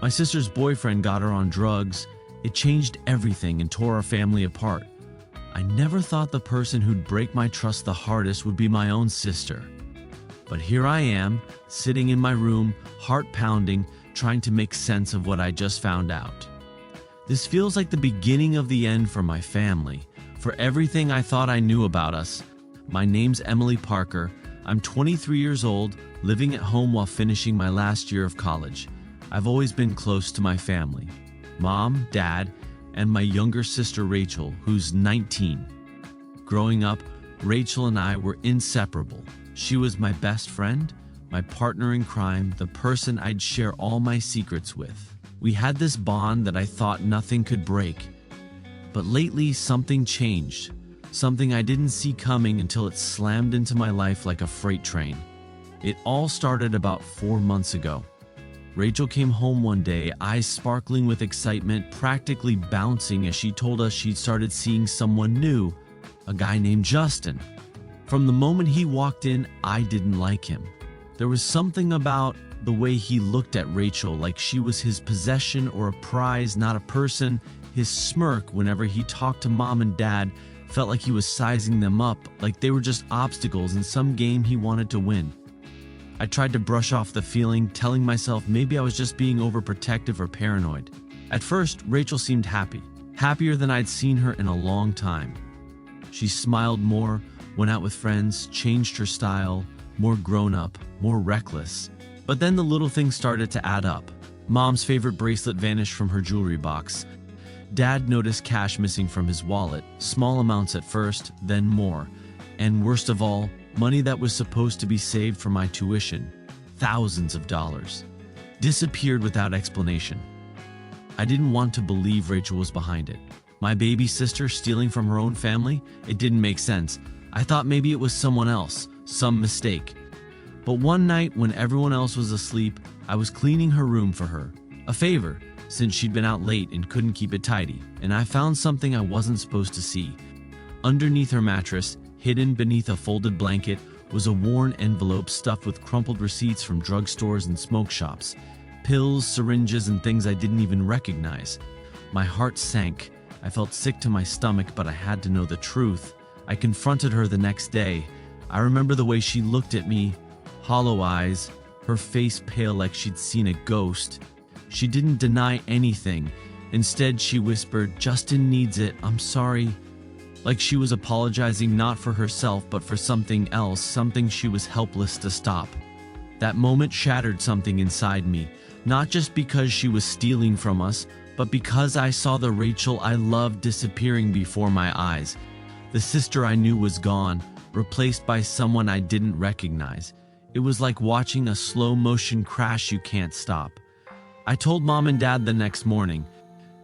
My sister's boyfriend got her on drugs. It changed everything and tore our family apart. I never thought the person who'd break my trust the hardest would be my own sister. But here I am, sitting in my room, heart pounding, trying to make sense of what I just found out. This feels like the beginning of the end for my family, for everything I thought I knew about us. My name's Emily Parker. I'm 23 years old, living at home while finishing my last year of college. I've always been close to my family, mom, dad, and my younger sister Rachel, who's 19. Growing up, Rachel and I were inseparable. She was my best friend, my partner in crime, the person I'd share all my secrets with. We had this bond that I thought nothing could break. But lately, something changed. Something I didn't see coming until it slammed into my life like a freight train. It all started about 4 months ago. Rachel came home one day, eyes sparkling with excitement, practically bouncing as she told us she'd started seeing someone new, a guy named Justin. From the moment he walked in, I didn't like him. There was something about the way he looked at Rachel, like she was his possession or a prize, not a person. His smirk whenever he talked to mom and dad felt like he was sizing them up, like they were just obstacles in some game he wanted to win. I tried to brush off the feeling, telling myself maybe I was just being overprotective or paranoid. At first, Rachel seemed happy, happier than I'd seen her in a long time. She smiled more, went out with friends, changed her style, more grown up, more reckless. But then the little things started to add up. Mom's favorite bracelet vanished from her jewelry box. Dad noticed cash missing from his wallet, small amounts at first, then more. And worst of all, money that was supposed to be saved for my tuition, thousands of dollars, disappeared without explanation. I didn't want to believe Rachel was behind it. My baby sister stealing from her own family? It didn't make sense. I thought maybe it was someone else, some mistake. But one night when everyone else was asleep, I was cleaning her room for her. A favor, since she'd been out late and couldn't keep it tidy, and I found something I wasn't supposed to see. Underneath her mattress, hidden beneath a folded blanket, was a worn envelope stuffed with crumpled receipts from drugstores and smoke shops. Pills, syringes, and things I didn't even recognize. My heart sank. I felt sick to my stomach, but I had to know the truth. I confronted her the next day. I remember the way she looked at me, hollow eyes, her face pale like she'd seen a ghost. She didn't deny anything. Instead, she whispered, "Justin needs it, I'm sorry." Like she was apologizing not for herself, but for something else, something she was helpless to stop. That moment shattered something inside me, not just because she was stealing from us, but because I saw the Rachel I loved disappearing before my eyes. The sister I knew was gone, replaced by someone I didn't recognize. It was like watching a slow-motion crash you can't stop. I told mom and dad the next morning.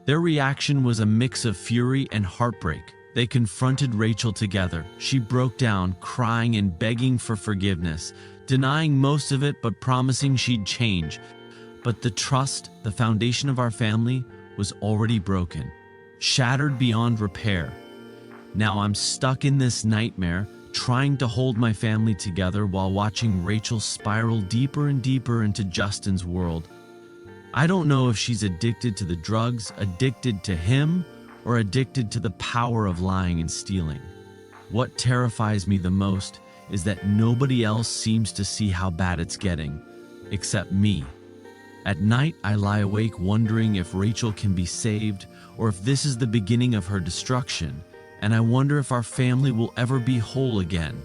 Their reaction was a mix of fury and heartbreak. They confronted Rachel together. She broke down, crying and begging for forgiveness, denying most of it but promising she'd change. But the trust, the foundation of our family, was already broken, shattered beyond repair. Now I'm stuck in this nightmare, trying to hold my family together while watching Rachel spiral deeper and deeper into Justin's world. I don't know if she's addicted to the drugs, addicted to him, or addicted to the power of lying and stealing. What terrifies me the most is that nobody else seems to see how bad it's getting, except me. At night, I lie awake wondering if Rachel can be saved, or if this is the beginning of her destruction, and I wonder if our family will ever be whole again.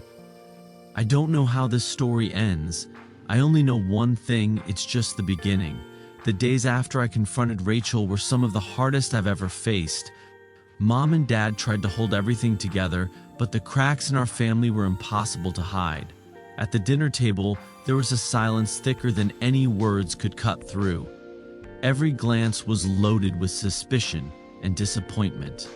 I don't know how this story ends. I only know one thing, it's just the beginning. The days after I confronted Rachel were some of the hardest I've ever faced. Mom and Dad tried to hold everything together, but the cracks in our family were impossible to hide. At the dinner table, there was a silence thicker than any words could cut through. Every glance was loaded with suspicion and disappointment.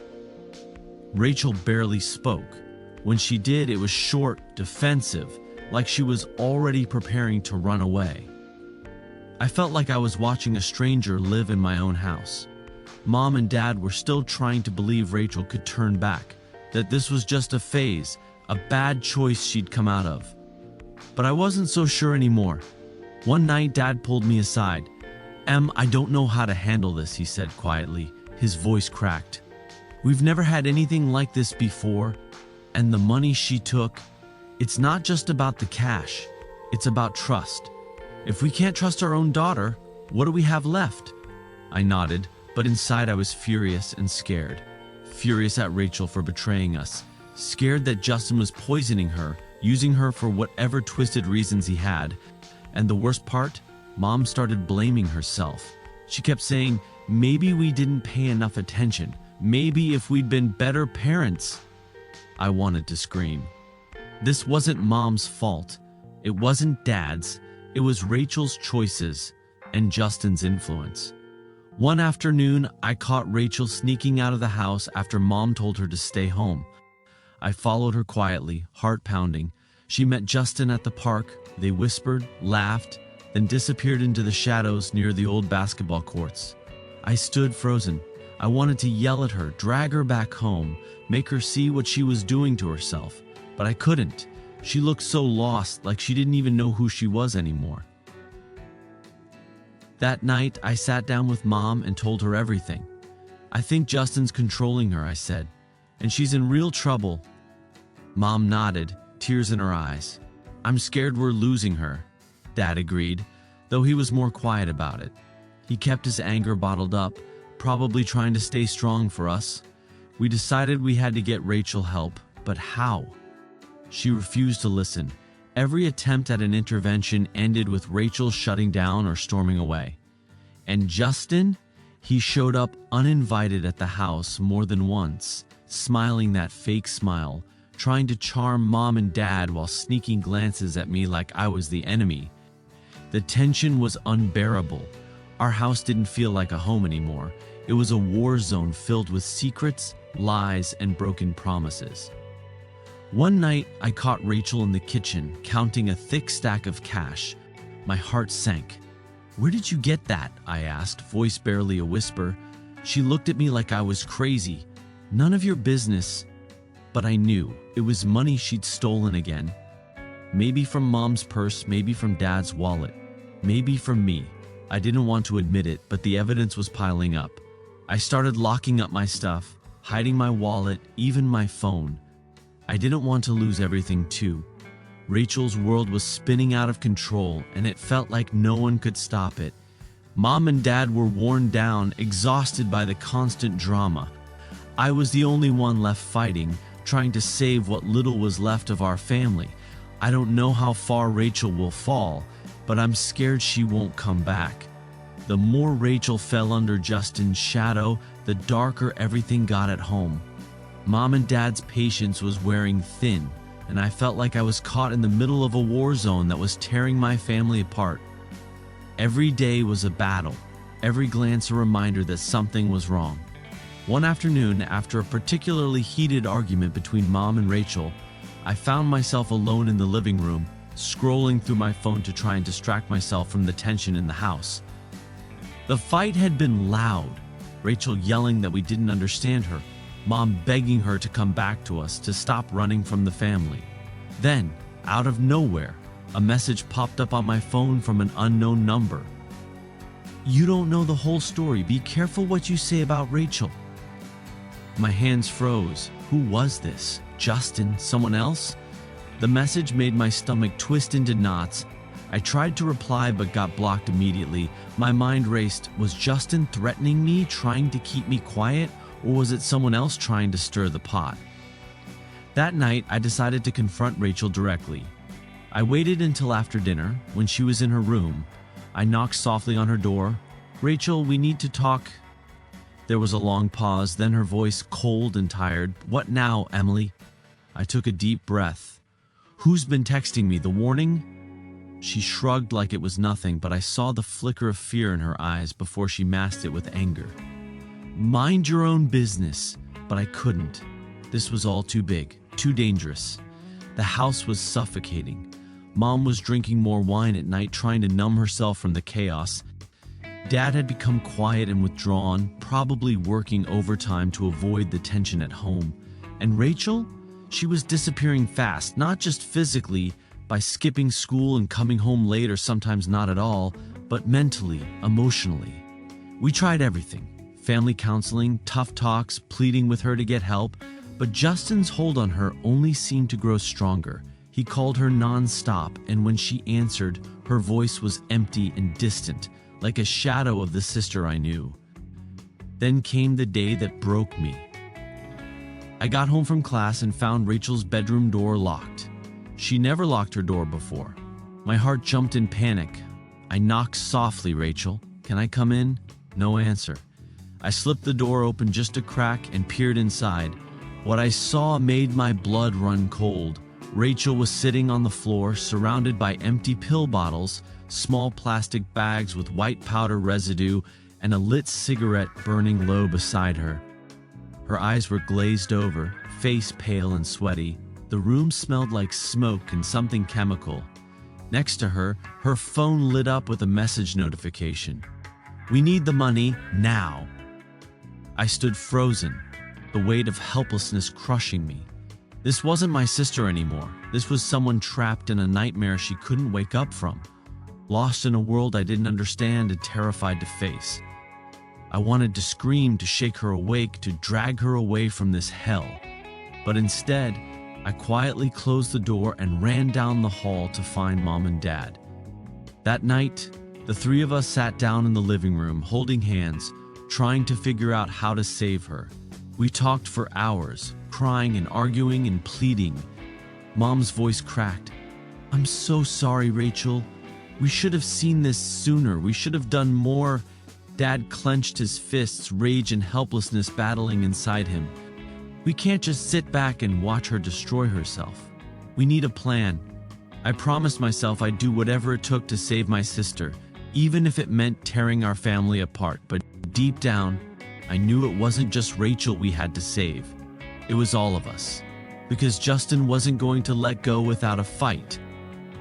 Rachel barely spoke. When she did, it was short, defensive, like she was already preparing to run away. I felt like I was watching a stranger live in my own house. Mom and Dad were still trying to believe Rachel could turn back, that this was just a phase, a bad choice she'd come out of. But I wasn't so sure anymore. One night, Dad pulled me aside. I don't know how to handle this, he said quietly, his voice cracked. We've never had anything like this before, and the money she took, it's not just about the cash, it's about trust. If we can't trust our own daughter, what do we have left? I nodded, but inside I was furious and scared. Furious at Rachel for betraying us, scared that Justin was poisoning her, using her for whatever twisted reasons he had. And the worst part, Mom started blaming herself. She kept saying, maybe we didn't pay enough attention. Maybe if we'd been better parents. I wanted to scream. This wasn't Mom's fault. It wasn't Dad's. It was Rachel's choices and Justin's influence. One afternoon, I caught Rachel sneaking out of the house after Mom told her to stay home. I followed her quietly, heart pounding. She met Justin at the park. They whispered, laughed, then disappeared into the shadows near the old basketball courts. I stood frozen. I wanted to yell at her, drag her back home, make her see what she was doing to herself. But I couldn't. She looked so lost, like she didn't even know who she was anymore. That night, I sat down with Mom and told her everything. I think Justin's controlling her, I said, and she's in real trouble. Mom nodded, tears in her eyes. I'm scared we're losing her. Dad agreed, though he was more quiet about it. He kept his anger bottled up, probably trying to stay strong for us. We decided we had to get Rachel help, but how? She refused to listen. Every attempt at an intervention ended with Rachel shutting down or storming away. And Justin? He showed up uninvited at the house more than once, smiling that fake smile, trying to charm Mom and Dad while sneaking glances at me like I was the enemy. The tension was unbearable. Our house didn't feel like a home anymore. It was a war zone filled with secrets, lies, and broken promises. One night, I caught Rachel in the kitchen, counting a thick stack of cash. My heart sank. Where did you get that? I asked, voice barely a whisper. She looked at me like I was crazy. None of your business. But I knew it was money she'd stolen again. Maybe from Mom's purse, maybe from Dad's wallet, maybe from me. I didn't want to admit it, but the evidence was piling up. I started locking up my stuff, hiding my wallet, even my phone. I didn't want to lose everything too. Rachel's world was spinning out of control, and it felt like no one could stop it. Mom and Dad were worn down, exhausted by the constant drama. I was the only one left fighting, trying to save what little was left of our family. I don't know how far Rachel will fall, but I'm scared she won't come back. The more Rachel fell under Justin's shadow, the darker everything got at home. Mom and Dad's patience was wearing thin, and I felt like I was caught in the middle of a war zone that was tearing my family apart. Every day was a battle, every glance a reminder that something was wrong. One afternoon, after a particularly heated argument between Mom and Rachel, I found myself alone in the living room, scrolling through my phone to try and distract myself from the tension in the house. The fight had been loud, Rachel yelling that we didn't understand her, Mom begging her to come back to us, to stop running from the family. Then, out of nowhere, a message popped up on my phone from an unknown number. You don't know the whole story. Be careful what you say about Rachel. My hands froze. Who was this? Justin? Someone else? The message made my stomach twist into knots. I tried to reply but got blocked immediately. My mind raced. Was Justin threatening me, trying to keep me quiet? Or was it someone else trying to stir the pot? That night, I decided to confront Rachel directly. I waited until after dinner, when she was in her room. I knocked softly on her door. Rachel, we need to talk. There was a long pause, then her voice cold and tired. What now, Emily? I took a deep breath. Who's been texting me? The warning? She shrugged like it was nothing, but I saw the flicker of fear in her eyes before she masked it with anger. Mind your own business, but I couldn't. This was all too big, too dangerous. The house was suffocating. Mom was drinking more wine at night, trying to numb herself from the chaos. Dad had become quiet and withdrawn, probably working overtime to avoid the tension at home. And Rachel? She was disappearing fast, not just physically, by skipping school and coming home late or sometimes not at all, but mentally, emotionally. We tried everything. Family counseling, tough talks, pleading with her to get help, but Justin's hold on her only seemed to grow stronger. He called her non-stop, and when she answered, her voice was empty and distant, like a shadow of the sister I knew. Then came the day that broke me. I got home from class and found Rachel's bedroom door locked. She never locked her door before. My heart jumped in panic. I knocked softly. "Rachel, can I come in?" No answer. I slipped the door open just a crack and peered inside. What I saw made my blood run cold. Rachel was sitting on the floor, surrounded by empty pill bottles, small plastic bags with white powder residue, and a lit cigarette burning low beside her. Her eyes were glazed over, face pale and sweaty. The room smelled like smoke and something chemical. Next to her, her phone lit up with a message notification. "We need the money now." I stood frozen, the weight of helplessness crushing me. This wasn't my sister anymore. This was someone trapped in a nightmare she couldn't wake up from, lost in a world I didn't understand and terrified to face. I wanted to scream, to shake her awake, to drag her away from this hell. But instead, I quietly closed the door and ran down the hall to find Mom and Dad. That night, the three of us sat down in the living room, holding hands, trying to figure out how to save her. We talked for hours, crying and arguing and pleading. Mom's voice cracked. "I'm so sorry, Rachel. We should have seen this sooner. We should have done more." Dad clenched his fists, rage and helplessness battling inside him. "We can't just sit back and watch her destroy herself. We need a plan." I promised myself I'd do whatever it took to save my sister, even if it meant tearing our family apart. But deep down, I knew it wasn't just Rachel we had to save. It was all of us. Because Justin wasn't going to let go without a fight.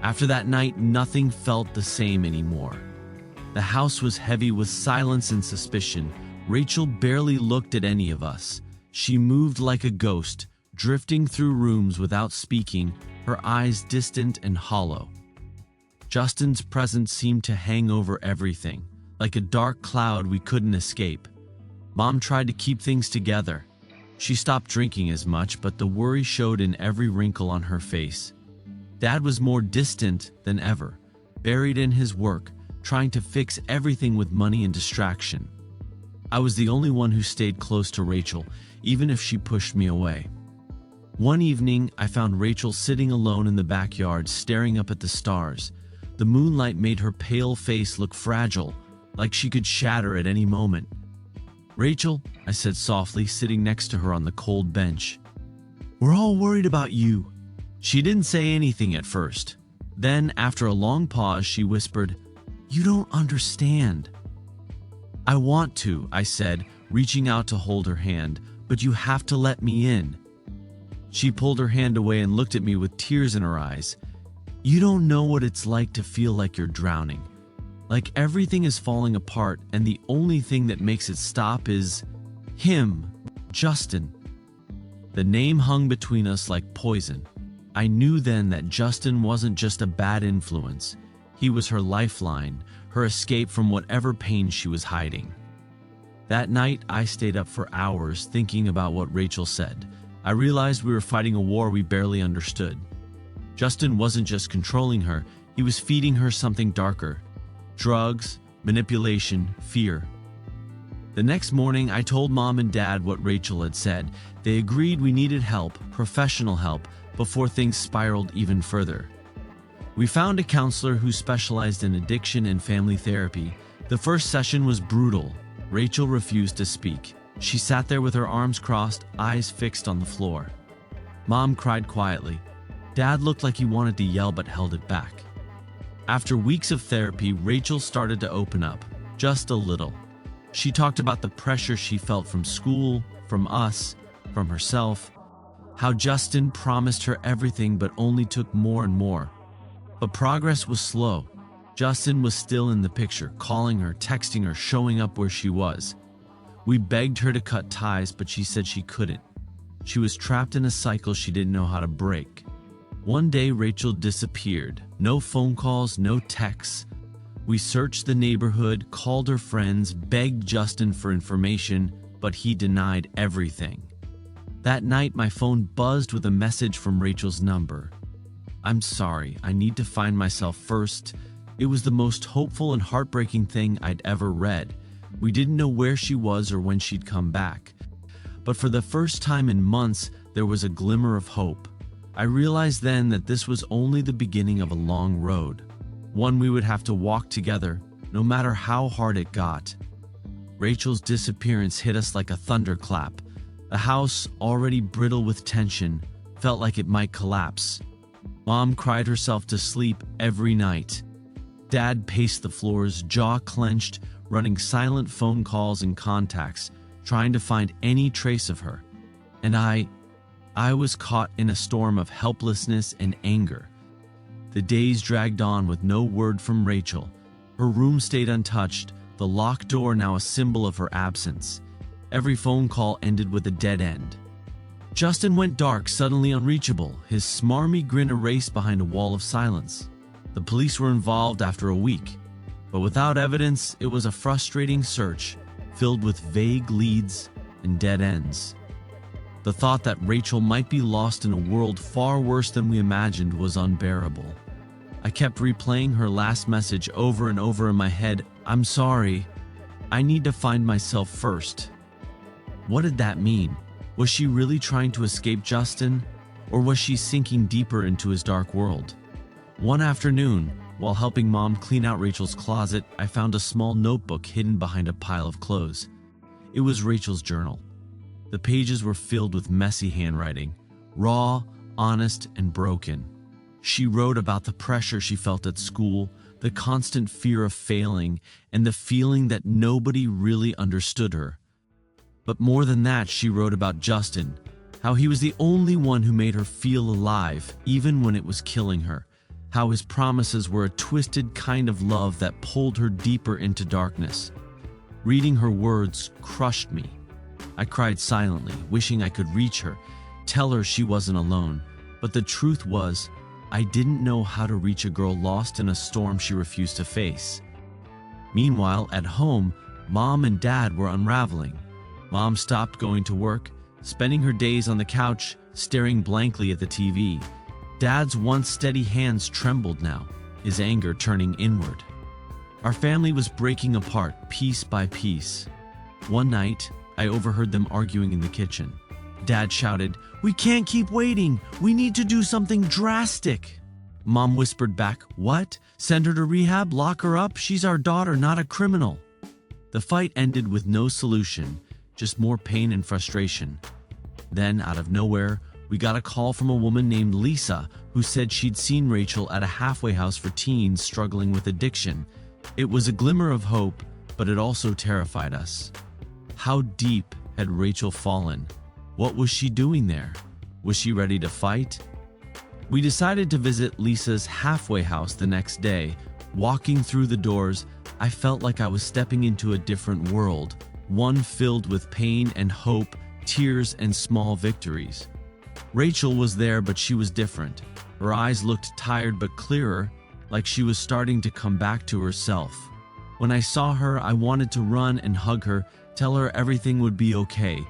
After that night, nothing felt the same anymore. The house was heavy with silence and suspicion. Rachel barely looked at any of us. She moved like a ghost, drifting through rooms without speaking, her eyes distant and hollow. Justin's presence seemed to hang over everything, like a dark cloud we couldn't escape. Mom tried to keep things together. She stopped drinking as much, but the worry showed in every wrinkle on her face. Dad was more distant than ever, buried in his work, trying to fix everything with money and distraction. I was the only one who stayed close to Rachel, even if she pushed me away. One evening, I found Rachel sitting alone in the backyard, staring up at the stars. The moonlight made her pale face look fragile, like she could shatter at any moment. "Rachel," I said softly, sitting next to her on the cold bench. "We're all worried about you." She didn't say anything at first. Then, after a long pause, she whispered, "You don't understand." "I want to," I said, reaching out to hold her hand, "but you have to let me in." She pulled her hand away and looked at me with tears in her eyes. "You don't know what it's like to feel like you're drowning. Like everything is falling apart, and the only thing that makes it stop is him, Justin." The name hung between us like poison. I knew then that Justin wasn't just a bad influence. He was her lifeline, her escape from whatever pain she was hiding. That night, I stayed up for hours thinking about what Rachel said. I realized we were fighting a war we barely understood. Justin wasn't just controlling her, he was feeding her something darker. Drugs, manipulation, fear. The next morning, I told Mom and Dad what Rachel had said. They agreed we needed help, professional help, before things spiraled even further. We found a counselor who specialized in addiction and family therapy. The first session was brutal. Rachel refused to speak. She sat there with her arms crossed, eyes fixed on the floor. Mom cried quietly. Dad looked like he wanted to yell but held it back. After weeks of therapy, Rachel started to open up, just a little. She talked about the pressure she felt from school, from us, from herself, how Justin promised her everything but only took more and more. But progress was slow. Justin was still in the picture, calling her, texting her, showing up where she was. We begged her to cut ties, but she said she couldn't. She was trapped in a cycle she didn't know how to break. One day, Rachel disappeared. No phone calls, no texts. We searched the neighborhood, called her friends, begged Justin for information, but he denied everything. That night, my phone buzzed with a message from Rachel's number. "I'm sorry, I need to find myself first." It was the most hopeful and heartbreaking thing I'd ever read. We didn't know where she was or when she'd come back. But for the first time in months, there was a glimmer of hope. I realized then that this was only the beginning of a long road, one we would have to walk together, no matter how hard it got. Rachel's disappearance hit us like a thunderclap. The house, already brittle with tension, felt like it might collapse. Mom cried herself to sleep every night. Dad paced the floors, jaw clenched, running silent phone calls and contacts, trying to find any trace of her. And I was caught in a storm of helplessness and anger. The days dragged on with no word from Rachel. Her room stayed untouched, the locked door now a symbol of her absence. Every phone call ended with a dead end. Justin went dark, suddenly unreachable, his smarmy grin erased behind a wall of silence. The police were involved after a week, but without evidence, it was a frustrating search, filled with vague leads and dead ends. The thought that Rachel might be lost in a world far worse than we imagined was unbearable. I kept replaying her last message over and over in my head. "I'm sorry. I need to find myself first." What did that mean? Was she really trying to escape Justin, or was she sinking deeper into his dark world? One afternoon, while helping Mom clean out Rachel's closet, I found a small notebook hidden behind a pile of clothes. It was Rachel's journal. The pages were filled with messy handwriting, raw, honest, and broken. She wrote about the pressure she felt at school, the constant fear of failing, and the feeling that nobody really understood her. But more than that, she wrote about Justin, how he was the only one who made her feel alive, even when it was killing her, how his promises were a twisted kind of love that pulled her deeper into darkness. Reading her words crushed me. I cried silently, wishing I could reach her, tell her she wasn't alone. But the truth was, I didn't know how to reach a girl lost in a storm she refused to face. Meanwhile, at home, Mom and Dad were unraveling. Mom stopped going to work, spending her days on the couch, staring blankly at the TV. Dad's once steady hands trembled now, his anger turning inward. Our family was breaking apart, piece by piece. One night, I overheard them arguing in the kitchen. Dad shouted, "We can't keep waiting. We need to do something drastic." Mom whispered back, "What? Send her to rehab? Lock her up? She's our daughter, not a criminal." The fight ended with no solution, just more pain and frustration. Then, out of nowhere, we got a call from a woman named Lisa who said she'd seen Rachel at a halfway house for teens struggling with addiction. It was a glimmer of hope, but it also terrified us. How deep had Rachel fallen? What was she doing there? Was she ready to fight? We decided to visit Lisa's halfway house the next day. Walking through the doors, I felt like I was stepping into a different world, one filled with pain and hope, tears and small victories. Rachel was there, but she was different. Her eyes looked tired but clearer, like she was starting to come back to herself. When I saw her, I wanted to run and hug her, tell her everything would be okay.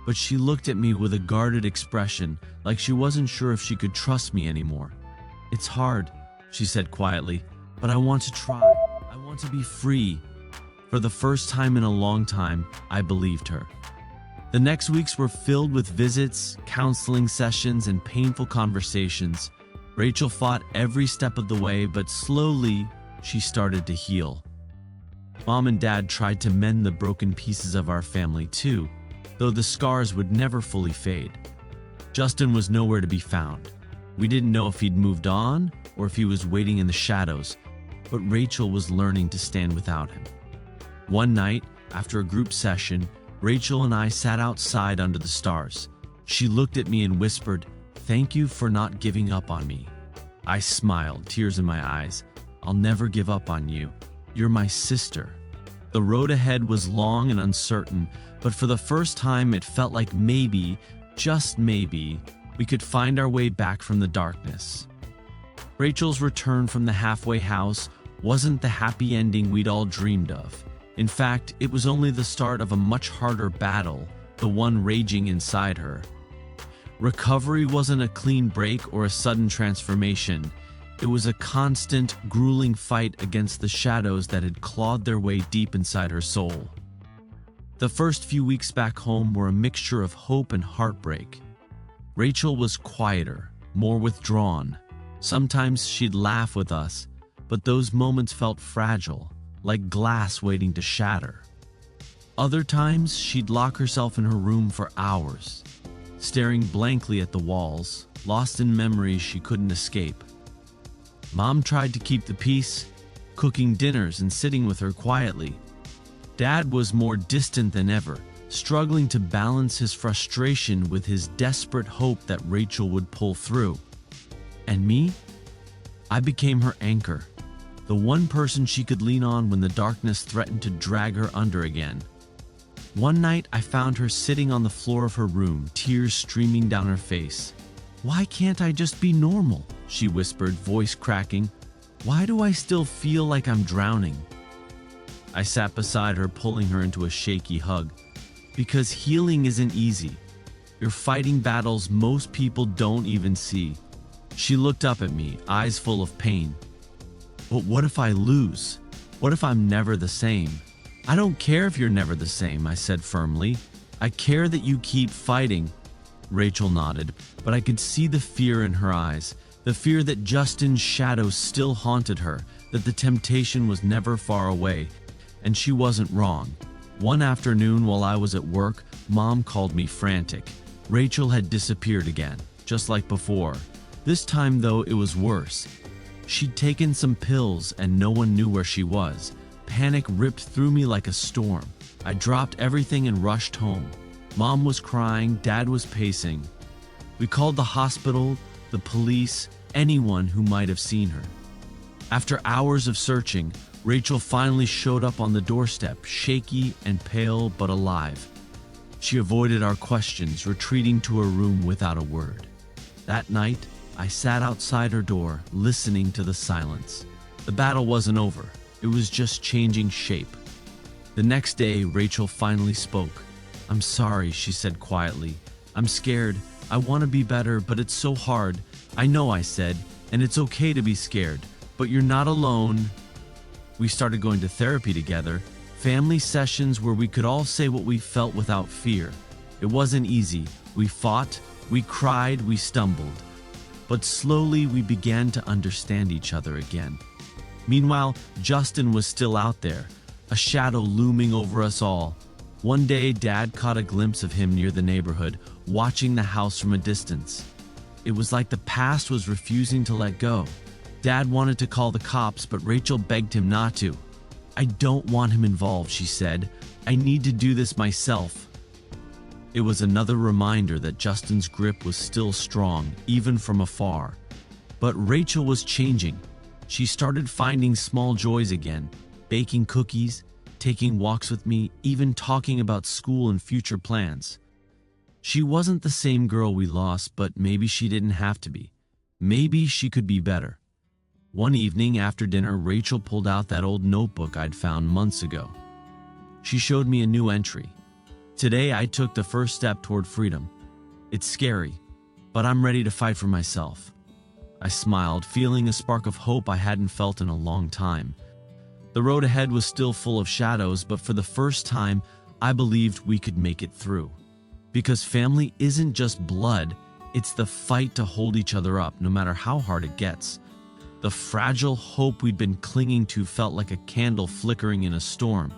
But she looked at me with a guarded expression, like she wasn't sure if she could trust me anymore. "It's hard," she said quietly, "but I want to try. I want to be free." For the first time in a long time, I believed her. The next weeks were filled with visits, counseling sessions, and painful conversations. Rachel fought every step of the way, but slowly, she started to heal. Mom and Dad tried to mend the broken pieces of our family too, though the scars would never fully fade. Justin was nowhere to be found. We didn't know if he'd moved on or if he was waiting in the shadows, but Rachel was learning to stand without him. One night, after a group session, Rachel and I sat outside under the stars. She looked at me and whispered, "Thank you for not giving up on me." I smiled, tears in my eyes. "I'll never give up on you. You're my sister." The road ahead was long and uncertain, but for the first time it felt like maybe, just maybe, we could find our way back from the darkness. Rachel's return from the halfway house, wasn't the happy ending we'd all dreamed of. In fact, it was only the start of a much harder battle, the one raging inside her. Recovery wasn't a clean break or a sudden transformation. It was a constant, grueling fight against the shadows that had clawed their way deep inside her soul. The first few weeks back home were a mixture of hope and heartbreak. Rachel was quieter, more withdrawn. Sometimes she'd laugh with us, but those moments felt fragile, like glass waiting to shatter. Other times, she'd lock herself in her room for hours, staring blankly at the walls, lost in memories she couldn't escape. Mom tried to keep the peace, cooking dinners and sitting with her quietly. Dad was more distant than ever, struggling to balance his frustration with his desperate hope that Rachel would pull through. And me? I became her anchor, the one person she could lean on when the darkness threatened to drag her under again. One night, I found her sitting on the floor of her room, tears streaming down her face. "Why can't I just be normal?" she whispered, voice cracking. "Why do I still feel like I'm drowning?" I sat beside her, pulling her into a shaky hug. Because healing isn't easy. You're fighting battles most people don't even see. She looked up at me, eyes full of pain. "But what if I lose? What if I'm never the same?" "I don't care if you're never the same," I said firmly. "I care that you keep fighting." Rachel nodded, but I could see the fear in her eyes, the fear that Justin's shadow still haunted her, that the temptation was never far away. And she wasn't wrong. One afternoon while I was at work, Mom called me frantic. Rachel had disappeared again, just like before. This time, though, it was worse. She'd taken some pills and no one knew where she was. Panic ripped through me like a storm. I dropped everything and rushed home. Mom was crying, Dad was pacing. We called the hospital, the police, anyone who might have seen her. After hours of searching, Rachel finally showed up on the doorstep, shaky and pale but alive. She avoided our questions, retreating to her room without a word. That night, I sat outside her door, listening to the silence. The battle wasn't over. It was just changing shape. The next day, Rachel finally spoke. "I'm sorry," she said quietly. "I'm scared. I want to be better, but it's so hard." "I know," I said, "and it's okay to be scared, but you're not alone." We started going to therapy together, family sessions where we could all say what we felt without fear. It wasn't easy. We fought, we cried, we stumbled. But slowly we began to understand each other again. Meanwhile, Justin was still out there, a shadow looming over us all. One day, Dad caught a glimpse of him near the neighborhood, watching the house from a distance. It was like the past was refusing to let go. Dad wanted to call the cops, but Rachel begged him not to. "I don't want him involved," she said. "I need to do this myself." It was another reminder that Justin's grip was still strong, even from afar. But Rachel was changing. She started finding small joys again, baking cookies, taking walks with me, even talking about school and future plans. She wasn't the same girl we lost, but maybe she didn't have to be. Maybe she could be better. One evening after dinner, Rachel pulled out that old notebook I'd found months ago. She showed me a new entry. "Today I took the first step toward freedom. It's scary, but I'm ready to fight for myself." I smiled, feeling a spark of hope I hadn't felt in a long time. The road ahead was still full of shadows, but for the first time, I believed we could make it through. Because family isn't just blood, it's the fight to hold each other up, no matter how hard it gets. The fragile hope we'd been clinging to felt like a candle flickering in a storm.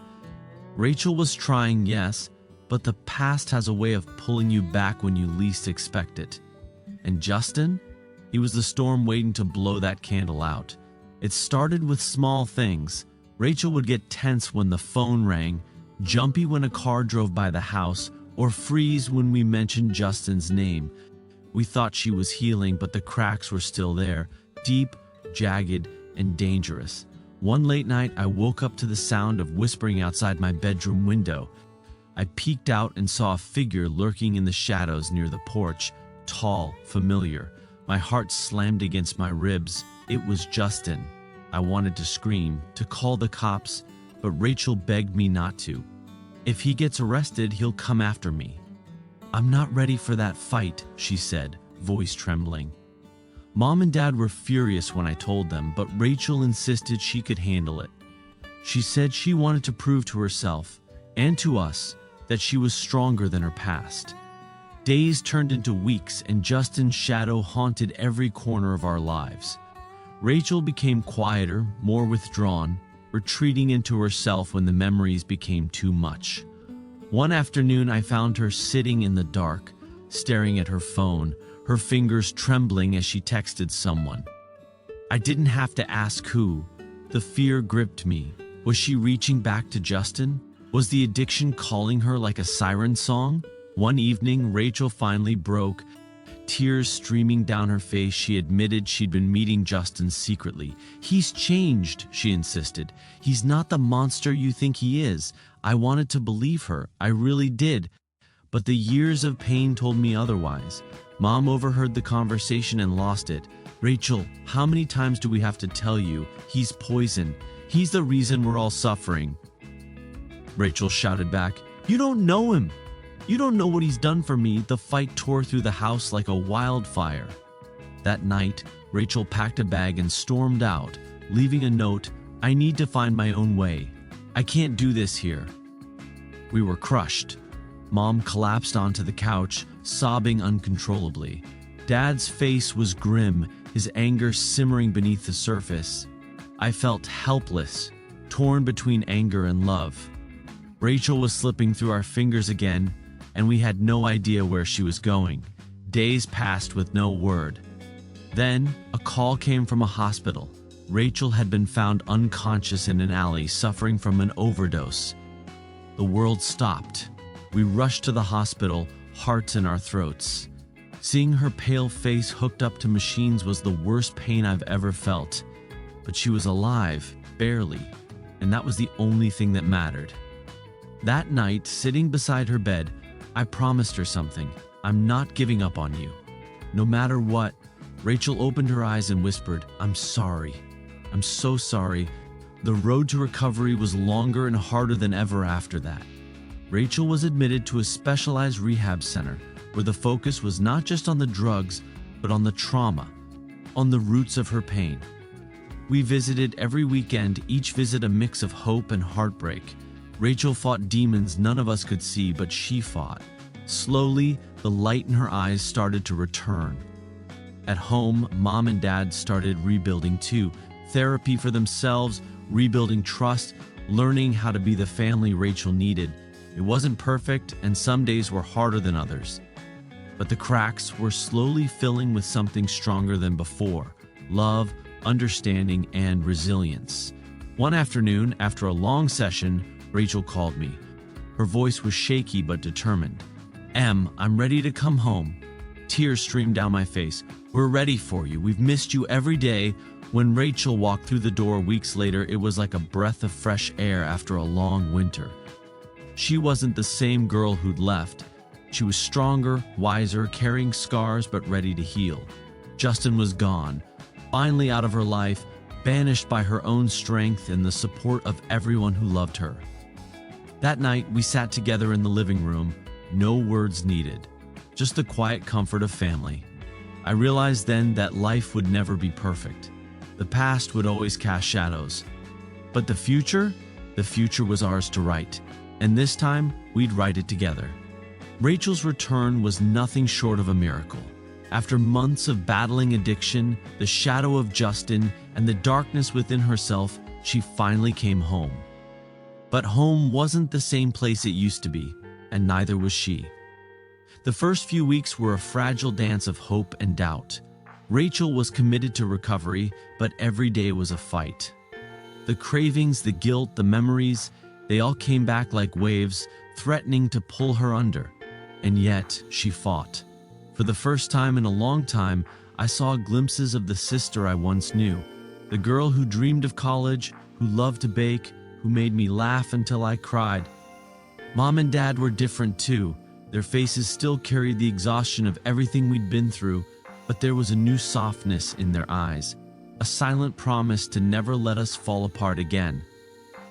Rachel was trying, yes, but the past has a way of pulling you back when you least expect it. And Justin? He was the storm waiting to blow that candle out. It started with small things. Rachel would get tense when the phone rang, jumpy when a car drove by the house, or freeze when we mentioned Justin's name. We thought she was healing, but the cracks were still there, deep, jagged, and dangerous. One late night, I woke up to the sound of whispering outside my bedroom window. I peeked out and saw a figure lurking in the shadows near the porch, tall, familiar. My heart slammed against my ribs. It was Justin. I wanted to scream, to call the cops, but Rachel begged me not to. If he gets arrested, he'll come after me. I'm not ready for that fight, she said, voice trembling. Mom and Dad were furious when I told them, but Rachel insisted she could handle it. She said she wanted to prove to herself and to us that she was stronger than her past. Days turned into weeks, and Justin's shadow haunted every corner of our lives. Rachel became quieter, more withdrawn, retreating into herself when the memories became too much. One afternoon, I found her sitting in the dark, staring at her phone, her fingers trembling as she texted someone. I didn't have to ask who. The fear gripped me. Was she reaching back to Justin? Was the addiction calling her like a siren song? One evening, Rachel finally broke. Tears streaming down her face, she admitted she'd been meeting Justin secretly. He's changed, she insisted. He's not the monster you think he is. I wanted to believe her. I really did. But the years of pain told me otherwise. Mom overheard the conversation and lost it. Rachel, how many times do we have to tell you? He's poison. He's the reason we're all suffering. Rachel shouted back, You don't know him. You don't know what he's done for me. The fight tore through the house like a wildfire. That night, Rachel packed a bag and stormed out, leaving a note, I need to find my own way. I can't do this here. We were crushed. Mom collapsed onto the couch, sobbing uncontrollably. Dad's face was grim, his anger simmering beneath the surface. I felt helpless, torn between anger and love. Rachel was slipping through our fingers again, and we had no idea where she was going. Days passed with no word. Then, a call came from a hospital. Rachel had been found unconscious in an alley, suffering from an overdose. The world stopped. We rushed to the hospital, hearts in our throats. Seeing her pale face hooked up to machines was the worst pain I've ever felt. But she was alive, barely, and that was the only thing that mattered. That night, sitting beside her bed, I promised her something. I'm not giving up on you. No matter what. Rachel opened her eyes and whispered, I'm sorry. I'm so sorry. The road to recovery was longer and harder than ever after that. Rachel was admitted to a specialized rehab center where the focus was not just on the drugs, but on the trauma, on the roots of her pain. We visited every weekend, each visit a mix of hope and heartbreak. Rachel fought demons none of us could see, but she fought. Slowly, the light in her eyes started to return. At home, Mom and Dad started rebuilding too. Therapy for themselves, rebuilding trust, learning how to be the family Rachel needed. It wasn't perfect, and some days were harder than others. But the cracks were slowly filling with something stronger than before: love, understanding, and resilience. One afternoon, after a long session, Rachel called me. Her voice was shaky but determined. Em, I'm ready to come home. Tears streamed down my face. We're ready for you. We've missed you every day. When Rachel walked through the door weeks later, it was like a breath of fresh air after a long winter. She wasn't the same girl who'd left. She was stronger, wiser, carrying scars but ready to heal. Justin was gone, finally out of her life, banished by her own strength and the support of everyone who loved her. That night, we sat together in the living room, no words needed, just the quiet comfort of family. I realized then that life would never be perfect. The past would always cast shadows. But the future was ours to write. And this time, we'd write it together. Rachel's return was nothing short of a miracle. After months of battling addiction, the shadow of Justin, and the darkness within herself, she finally came home. But home wasn't the same place it used to be, and neither was she. The first few weeks were a fragile dance of hope and doubt. Rachel was committed to recovery, but every day was a fight. The cravings, the guilt, the memories, they all came back like waves, threatening to pull her under. And yet, she fought. For the first time in a long time, I saw glimpses of the sister I once knew. The girl who dreamed of college, who loved to bake, who made me laugh until I cried. Mom and Dad were different too. Their faces still carried the exhaustion of everything we'd been through, but there was a new softness in their eyes. a silent promise to never let us fall apart again.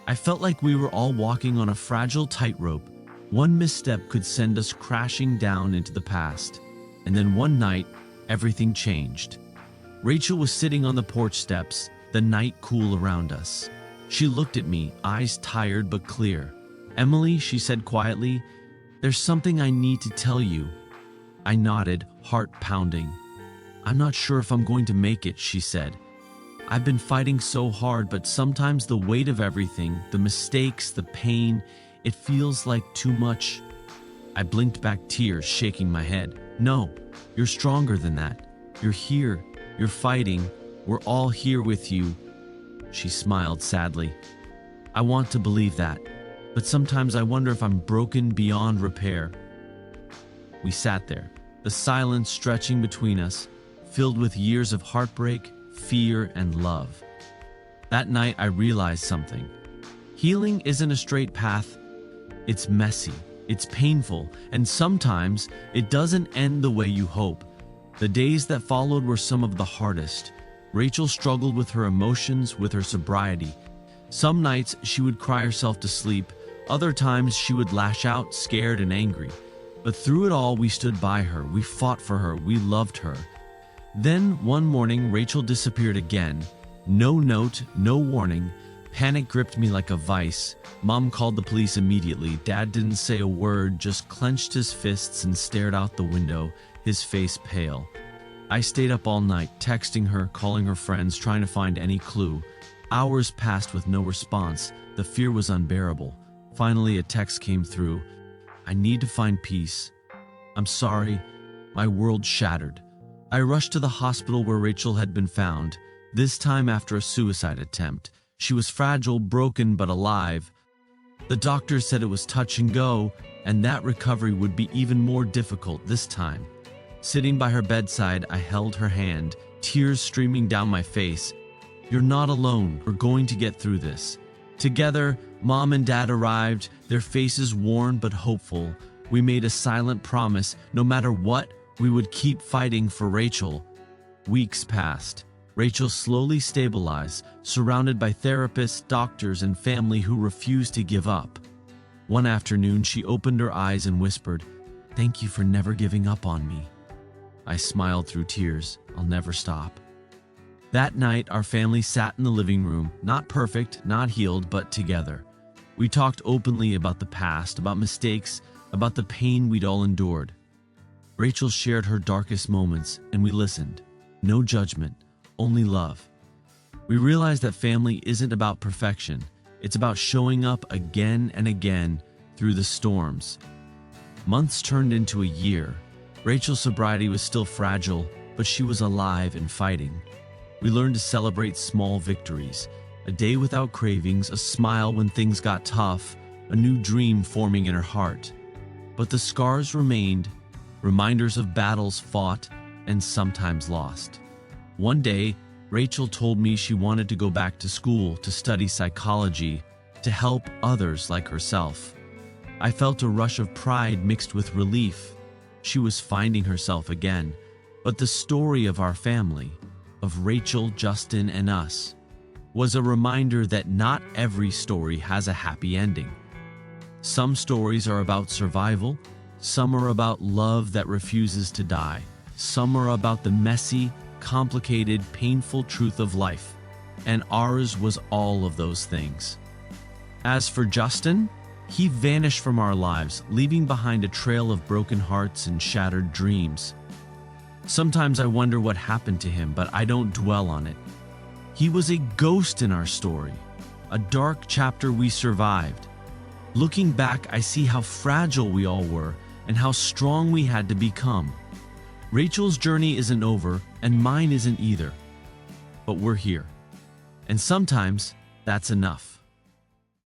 I felt like we were all walking on a fragile tightrope. One misstep could send us crashing down into the past. And then one night, everything changed. Rachel was sitting on the porch steps, the night cool around us. She looked at me, eyes tired but clear. "Emily," she said quietly, "there's something I need to tell you." I nodded, heart pounding. "I'm not sure if I'm going to make it," she said. "I've been fighting so hard, but sometimes the weight of everything, the mistakes, the pain, it feels like too much." I blinked back, tears shaking my head. "No, you're stronger than that. You're here, you're fighting, we're all here with you." She smiled sadly. "I want to believe that, but sometimes I wonder if I'm broken beyond repair." We sat there, the silence stretching between us, filled with years of heartbreak, fear, and love. That night I realized something. Healing isn't a straight path. It's messy, it's painful, and sometimes it doesn't end the way you hope. The days that followed were some of the hardest. Rachel struggled with her emotions, with her sobriety. Some nights she would cry herself to sleep, other times she would lash out, scared and angry. But through it all, we stood by her, we fought for her, we loved her. Then one morning, Rachel disappeared again. No note, no warning. Panic gripped me like a vice. Mom called the police immediately. Dad didn't say a word, just clenched his fists and stared out the window, his face pale. I stayed up all night, texting her, calling her friends, trying to find any clue. Hours passed with no response. The fear was unbearable. Finally, a text came through. "I need to find peace. I'm sorry." My world shattered. I rushed to the hospital where Rachel had been found, this time after a suicide attempt. She was fragile, broken, but alive. The doctor said it was touch and go, and that recovery would be even more difficult this time. Sitting by her bedside, I held her hand, tears streaming down my face. "You're not alone. We're going to get through this." Together, Mom and Dad arrived, their faces worn but hopeful. We made a silent promise, no matter what, we would keep fighting for Rachel. Weeks passed. Rachel slowly stabilized, surrounded by therapists, doctors, and family who refused to give up. One afternoon, she opened her eyes and whispered, "Thank you for never giving up on me." I smiled through tears. I'll never stop. That night, our family sat in the living room, not perfect, not healed, but together. We talked openly about the past, about mistakes, about the pain we'd all endured. Rachel shared her darkest moments, and we listened. No judgment, only love. We realized that family isn't about perfection. It's about showing up again and again through the storms. Months turned into a year. Rachel's sobriety was still fragile, but she was alive and fighting. We learned to celebrate small victories, a day without cravings, a smile when things got tough, a new dream forming in her heart. But the scars remained, reminders of battles fought and sometimes lost. One day, Rachel told me she wanted to go back to school to study psychology, to help others like herself. I felt a rush of pride mixed with relief. She was finding herself again. But the story of our family, of Rachel, Justin, and us, was a reminder that not every story has a happy ending. Some stories are about survival, some are about love that refuses to die, some are about the messy, complicated, painful truth of life, and ours was all of those things. As for Justin, he vanished from our lives, leaving behind a trail of broken hearts and shattered dreams. Sometimes I wonder what happened to him, but I don't dwell on it. He was a ghost in our story, a dark chapter we survived. Looking back, I see how fragile we all were and how strong we had to become. Rachel's journey isn't over, and mine isn't either. But we're here. And sometimes that's enough.